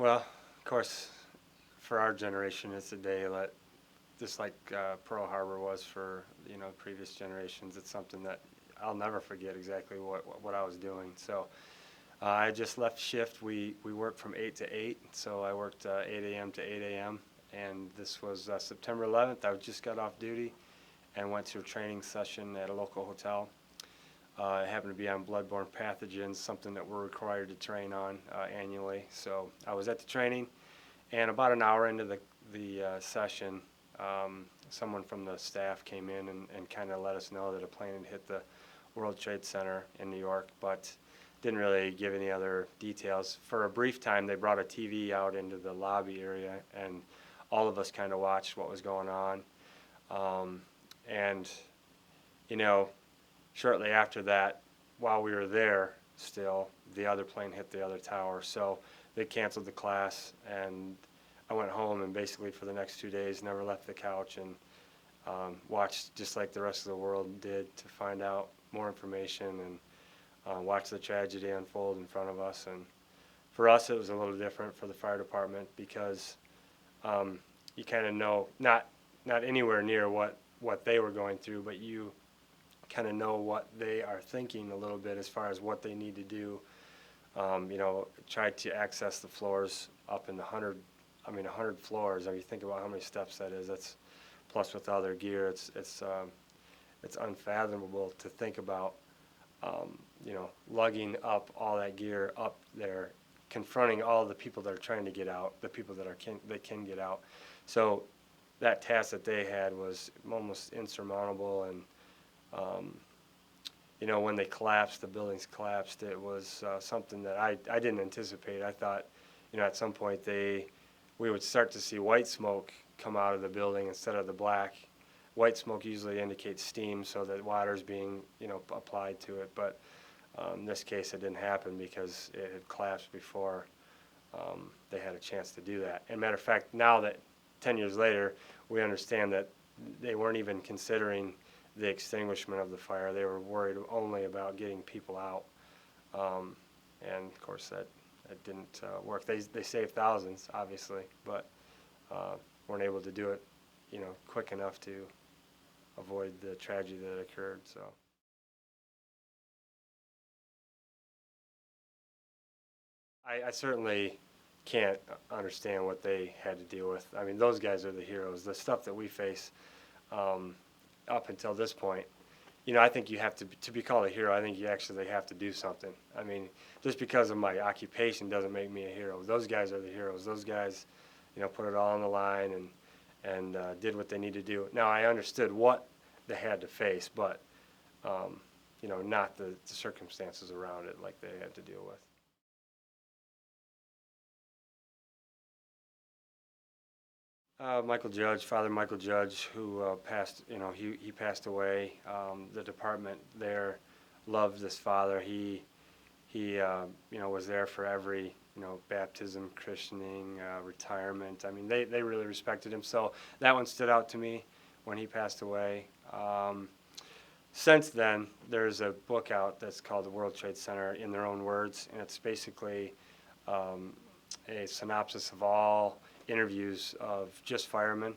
Well, of course, for our generation, it's a day that, just like Pearl Harbor was for previous generations. It's something that I'll never forget exactly what I was doing. So I just left shift. We worked from 8 to 8, so I worked 8 a.m. to 8 a.m. And this was September 11th. I just got off duty and went to a training session at a local hotel. It happened to be on bloodborne pathogens, something that we're required to train on annually. So I was at the training, and about an hour into the session, someone from the staff came in and kind of let us know that a plane had hit the World Trade Center in New York, but didn't really give any other details. For a brief time, they brought a TV out into the lobby area, and all of us kind of watched what was going on. And, you know, shortly after that, while we were there still, the other plane hit the other tower. So they canceled the class, and I went home and basically for the next 2 days never left the couch and watched just like the rest of the world did to find out more information and watch the tragedy unfold in front of us. And for us, it was a little different for the fire department because you kind of know, not anywhere near what they were going through, but you kind of know what they are thinking a little bit as far as what they need to do. Try to access the floors up in the 100 floors. I mean, you think about how many steps that is. That's plus with all their gear. It's unfathomable to think about. Lugging up all that gear up there, confronting all the people that are trying to get out, the people that can get out. So that task that they had was almost insurmountable. And when they collapsed, the buildings collapsed. It was something that I didn't anticipate. I thought, at some point we would start to see white smoke come out of the building instead of the black. White smoke usually indicates steam, so that water's being, applied to it. But in this case, it didn't happen because it had collapsed before they had a chance to do that. And matter of fact, now that 10 years later, we understand that they weren't even considering the extinguishment of the fire. They were worried only about getting people out. And of course, that didn't work. They saved thousands, obviously, but weren't able to do it, quick enough to avoid the tragedy that occurred. So I certainly can't understand what they had to deal with. I mean, those guys are the heroes. The stuff that we face up until this point, I think you have to be called a hero. I think you actually have to do something. I mean, just because of my occupation doesn't make me a hero. Those guys are the heroes. Those guys, put it all on the line and did what they needed to do. Now, I understood what they had to face, but not the circumstances around it like they had to deal with. Michael Judge, Father Michael Judge, who passed, he passed away. The department there loved this father. He was there for every, baptism, christening, retirement. I mean, they really respected him. So that one stood out to me when he passed away. Since then, there's a book out that's called The World Trade Center in Their Own Words, and it's basically a synopsis of all interviews of just firemen.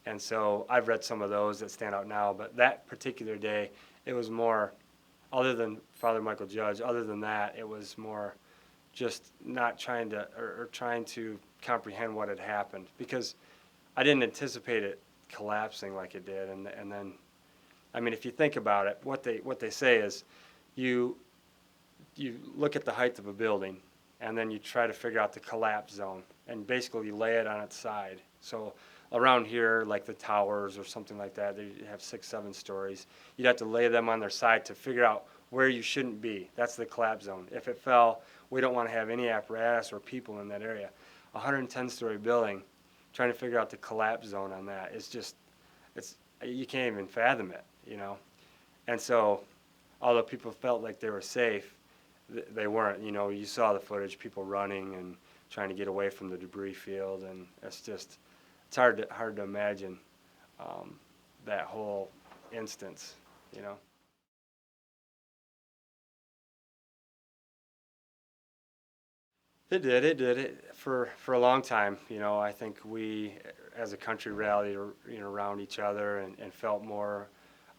And so I've read some of those that stand out now, but that particular day, it was more, other than Father Michael Judge, other than that, it was more just not trying to, or trying to comprehend what had happened, because I didn't anticipate it collapsing like it did. And then, I mean, if you think about it, what they say is you look at the height of a building, and then you try to figure out the collapse zone, and basically you lay it on its side. So around here, like the towers or something like that, they have 6, 7 stories. You'd have to lay them on their side to figure out where you shouldn't be. That's the collapse zone. If it fell, we don't want to have any apparatus or people in that area. A 110-story building, trying to figure out the collapse zone on that is just, you can't even fathom it, And so, although people felt like they were safe, they weren't. You saw the footage, people running and trying to get away from the debris field, and it's hard to imagine that whole instance, It did it for a long time. I think we, as a country, rallied around each other and felt more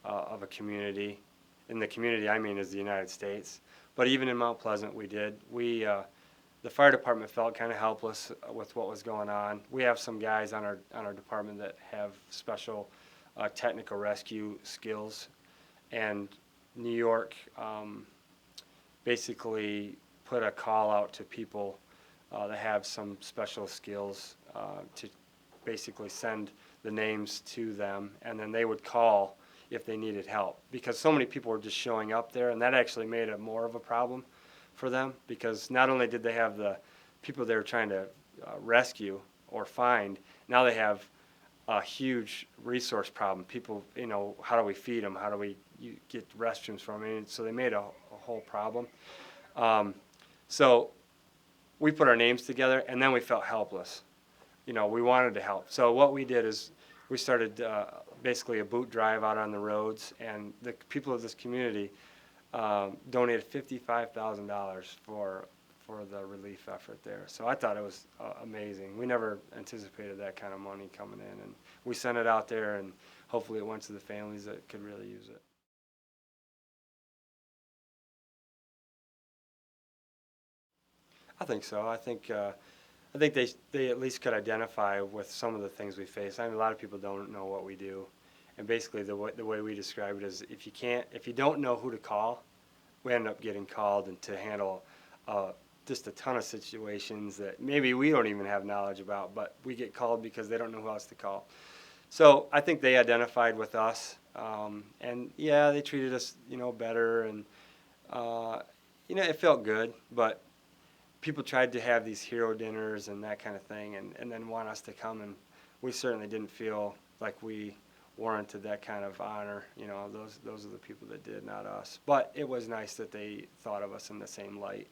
of a community. In the community, I mean, is the United States. But even in Mount Pleasant, we did. The fire department felt kind of helpless with what was going on. We have some guys on our department that have special technical rescue skills, and New York basically put a call out to people that have some special skills to basically send the names to them, and then they would call if they needed help, because so many people were just showing up there, and that actually made it more of a problem for them, because not only did they have the people they were trying to rescue or find, now they have a huge resource problem. People, how do we feed them? How do we get restrooms for them? And so they made a whole problem. So we put our names together, and then we felt helpless. We wanted to help. So what we did is we started basically a boot drive out on the roads, and the people of this community donated $55,000 for the relief effort there. So I thought it was amazing. We never anticipated that kind of money coming in, and we sent it out there, and hopefully it went to the families that could really use it. I think so. I think they at least could identify with some of the things we face. I mean, a lot of people don't know what we do, and basically the way we describe it is if you don't know who to call, we end up getting called and to handle just a ton of situations that maybe we don't even have knowledge about, but we get called because they don't know who else to call. So I think they identified with us, and yeah, they treated us better, and it felt good, but people tried to have these hero dinners and that kind of thing, and then want us to come, and we certainly didn't feel like we warranted that kind of honor. Those are the people that did, not us. But it was nice that they thought of us in the same light.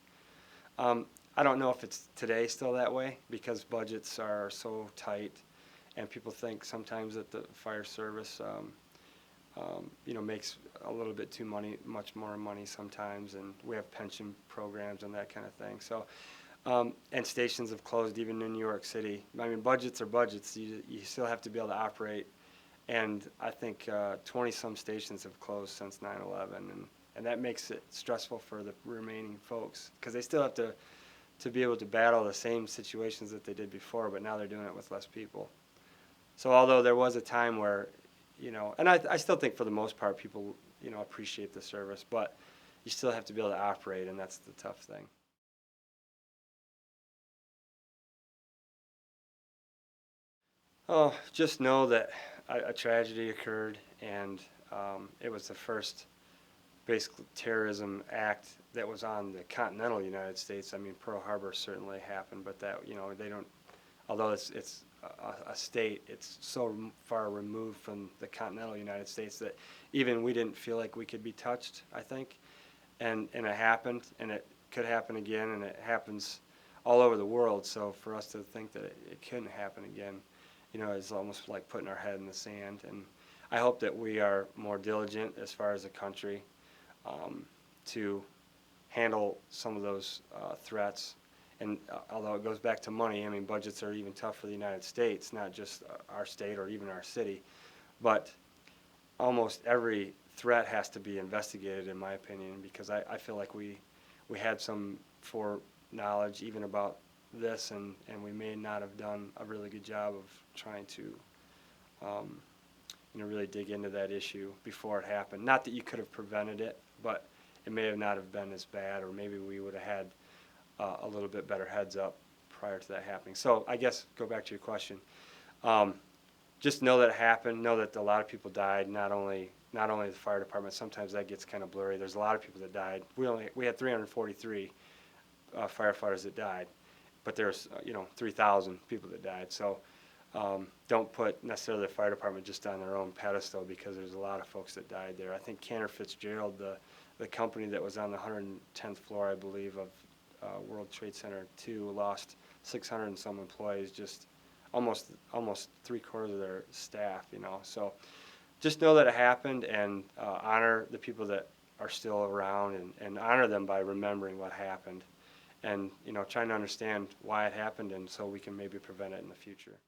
I don't know if it's today still that way, because budgets are so tight, and people think sometimes that the fire service makes a little bit much more money sometimes, and we have pension programs and that kind of thing. So, and stations have closed even in New York City. I mean, budgets are budgets. You still have to be able to operate, and I think 20-some stations have closed since 9/11, and that makes it stressful for the remaining folks, because they still have to be able to battle the same situations that they did before, but now they're doing it with less people. So although there was a time where and I still think for the most part people, appreciate the service, but you still have to be able to operate, and that's the tough thing. Oh, just know that a tragedy occurred, and it was the first basically terrorism act that was on the continental United States. I mean, Pearl Harbor certainly happened, but that, they don't, although it's a state, it's so far removed from the continental United States that even we didn't feel like we could be touched, I think. And it happened, and it could happen again, and it happens all over the world. So for us to think that it couldn't happen again, is almost like putting our head in the sand. And I hope that we are more diligent as far as a country to handle some of those threats. And although it goes back to money, I mean, budgets are even tough for the United States, not just our state or even our city. But almost every threat has to be investigated, in my opinion, because I feel like we had some foreknowledge even about this, and we may not have done a really good job of trying to really dig into that issue before it happened. Not that you could have prevented it, but it may have not have been as bad, or maybe we would have had a little bit better heads up prior to that happening. So I guess, go back to your question. Just know that it happened. Know that a lot of people died. Not only the fire department. Sometimes that gets kind of blurry. There's a lot of people that died. We had 343 firefighters that died, but there's 3,000 people that died. So don't put necessarily the fire department just on their own pedestal, because there's a lot of folks that died there. I think Cantor Fitzgerald, the company that was on the 110th floor, I believe, of World Trade Center 2, lost 600 and some employees, just almost 3/4 of their staff. So just know that it happened, and honor the people that are still around, and honor them by remembering what happened, and trying to understand why it happened, and so we can maybe prevent it in the future.